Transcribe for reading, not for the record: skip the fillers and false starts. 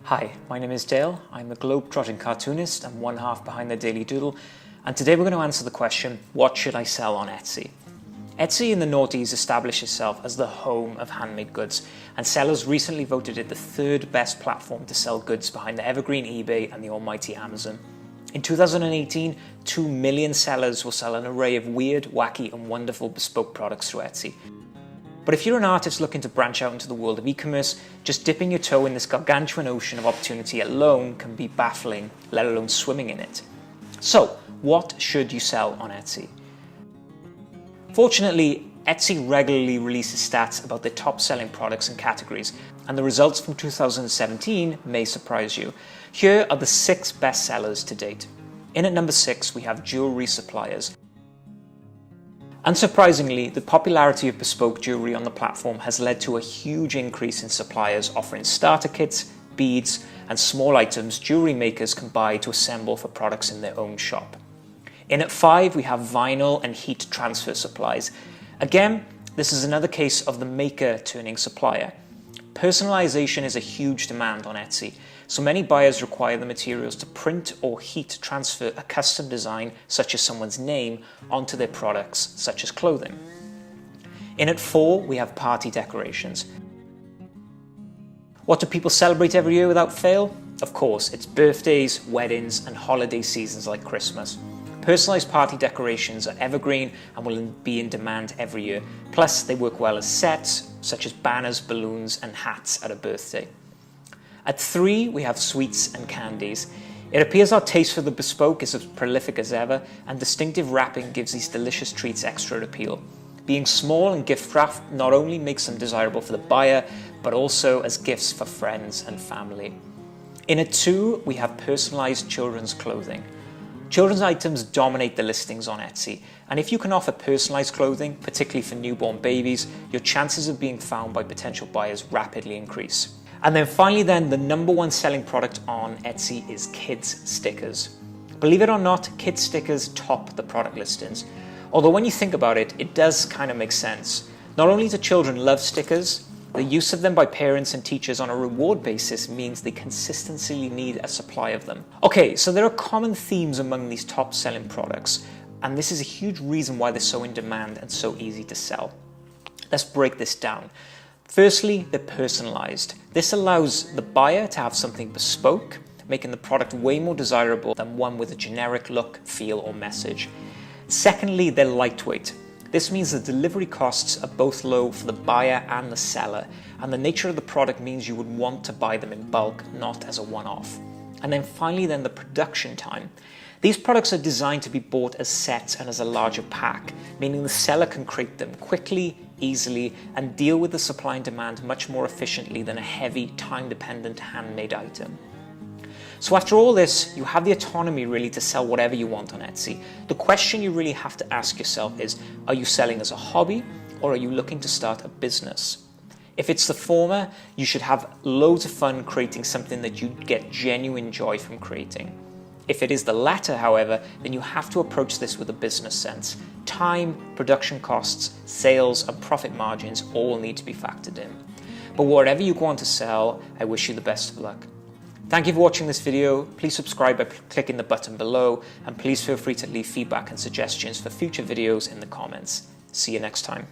Hi, my name is Dale. I'm a globe-trotting cartoonist and one half behind the Daley Doodle, and today we're going to answer the question, what should I sell on Etsy? Etsy in the noughties established itself as the home of handmade goods, and sellers recently voted it the third best platform to sell goods behind the evergreen eBay and the almighty Amazon. In 2018, 2 million sellers will sell an array of weird, wacky and wonderful bespoke products through Etsy. But if you're an artist looking to branch out into the world of e-commerce, just dipping your toe in this gargantuan ocean of opportunity alone can be baffling, let alone swimming in it. So, what should you sell on Etsy? Fortunately, Etsy regularly releases stats about their top-selling products and categories, and the results from 2017 may surprise you. Here are the 6 best sellers to date. In at number 6, we have jewelry suppliers. Unsurprisingly, the popularity of bespoke jewelry on the platform has led to a huge increase in suppliers offering starter kits, beads, and small items jewelry makers can buy to assemble for products in their own shop. In at 5, we have vinyl and heat transfer supplies. Again, this is another case of the maker turning supplier. Personalization is a huge demand on Etsy, so many buyers require the materials to print or heat transfer a custom design, such as someone's name, onto their products, such as clothing. In at 4, we have party decorations. What do people celebrate every year without fail? Of course, it's birthdays, weddings, and holiday seasons like Christmas. Personalized party decorations are evergreen and will be in demand every year. Plus, they work well as sets, such as banners, balloons, and hats at a birthday. At 3, we have sweets and candies. It appears our taste for the bespoke is as prolific as ever, and distinctive wrapping gives these delicious treats extra appeal. Being small and gift wrapped not only makes them desirable for the buyer, but also as gifts for friends and family. In at 2, we have personalized children's clothing. Children's items dominate the listings on Etsy, and if you can offer personalized clothing, particularly for newborn babies, your chances of being found by potential buyers rapidly increase. And then finally the number 1 selling product on Etsy is kids stickers. Believe it or not, kids stickers top the product listings. Although when you think about it, it does kind of make sense. Not only do children love stickers, the use of them by parents and teachers on a reward basis means they consistently need a supply of them. Okay, so there are common themes among these top selling products, and this is a huge reason why they're so in demand and so easy to sell. Let's break this down. Firstly, they're personalized. This allows the buyer to have something bespoke, making the product way more desirable than one with a generic look, feel, or message. Secondly, they're lightweight. This means the delivery costs are both low for the buyer and the seller, and the nature of the product means you would want to buy them in bulk, not as a one-off. And then finally, the production time. These products are designed to be bought as sets and as a larger pack, meaning the seller can create them quickly, easily, and deal with the supply and demand much more efficiently than a heavy, time-dependent handmade item. So after all this, you have the autonomy really to sell whatever you want on Etsy. The question you really have to ask yourself is, are you selling as a hobby or are you looking to start a business? If it's the former, you should have loads of fun creating something that you get genuine joy from creating. If it is the latter, however, then you have to approach this with a business sense. Time, production costs, sales, and profit margins all need to be factored in. But whatever you go on to sell, I wish you the best of luck. Thank you for watching this video. Please subscribe by clicking the button below, and please feel free to leave feedback and suggestions for future videos in the comments. See you next time.